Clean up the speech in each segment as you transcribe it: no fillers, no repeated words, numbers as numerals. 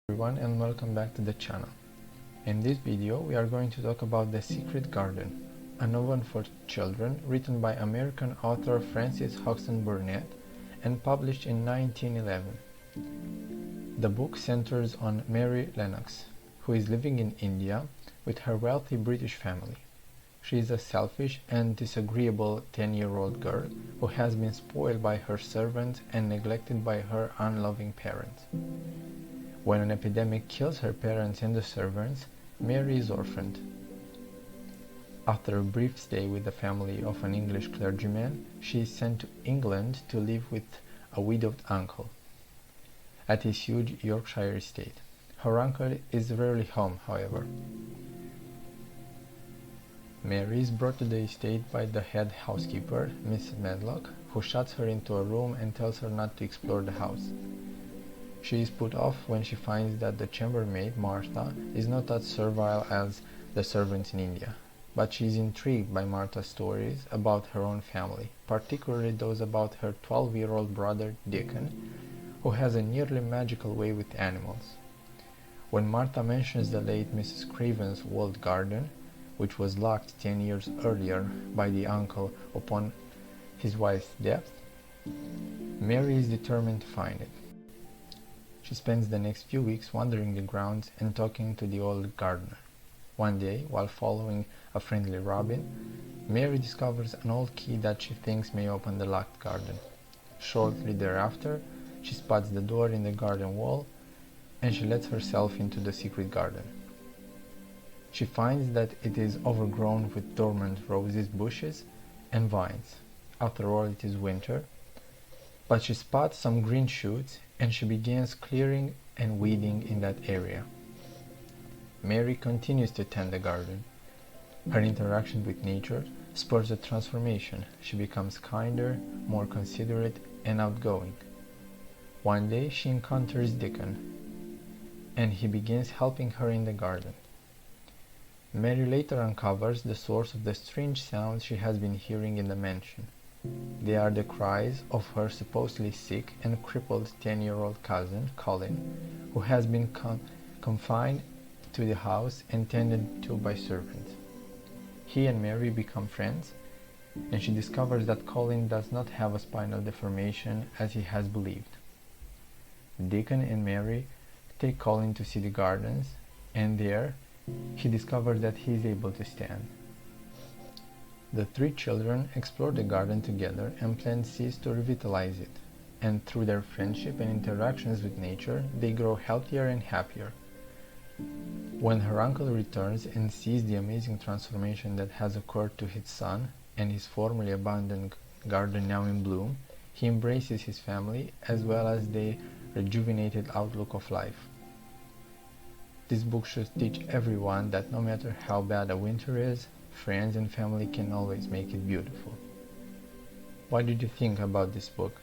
Everyone, and welcome back to the channel. In this video we are going to talk about The Secret Garden, a novel for children written by American author Frances Hodgson Burnett and published in 1911. The book centers on Mary Lennox, who is living in India with her wealthy British family. She is a selfish and disagreeable 10-year-old girl who has been spoiled by her servants and neglected by her unloving parents. When an epidemic kills her parents and the servants, Mary is orphaned. After a brief stay with the family of an English clergyman, she is sent to England to live with a widowed uncle at his huge Yorkshire estate. Her uncle is rarely home, however. Mary is brought to the estate by the head housekeeper, Miss Medlock, who shuts her into a room and tells her not to explore the house. She is put off when she finds that the chambermaid, Martha, is not as servile as the servants in India, but she is intrigued by Martha's stories about her own family, particularly those about her 12-year-old brother, Deacon, who has a nearly magical way with animals. When Martha mentions the late Mrs. Craven's walled garden, which was locked 10 years earlier by the uncle upon his wife's death, Mary is determined to find it. She spends the next few weeks wandering the grounds and talking to the old gardener. One day, while following a friendly robin, Mary discovers an old key that she thinks may open the locked garden. Shortly thereafter, she spots the door in the garden wall, and she lets herself into the secret garden. She finds that it is overgrown with dormant roses, bushes, and vines. After all, it is winter, but she spots some green shoots and she begins clearing and weeding in that area. Mary continues to tend the garden. Her interaction with nature spurs a transformation. She becomes kinder, more considerate, and outgoing. One day she encounters Deacon, and he begins helping her in the garden. Mary later uncovers the source of the strange sounds she has been hearing in the mansion. They are the cries of her supposedly sick and crippled 10-year-old cousin, Colin, who has been confined to the house and tended to by servants. He and Mary become friends, and she discovers that Colin does not have a spinal deformation as he has believed. Deacon and Mary take Colin to see the gardens, and there he discovers that he is able to stand. The three children explore the garden together and plan seeds to revitalize it, and through their friendship and interactions with nature, they grow healthier and happier. When her uncle returns and sees the amazing transformation that has occurred to his son and his formerly abandoned garden now in bloom, he embraces his family as well as the rejuvenated outlook of life. This book should teach everyone that no matter how bad a winter is, friends and family can always make it beautiful. What did you think about this book?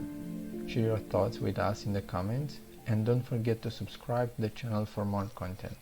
Share your thoughts with us in the comments, and don't forget to subscribe to the channel for more content.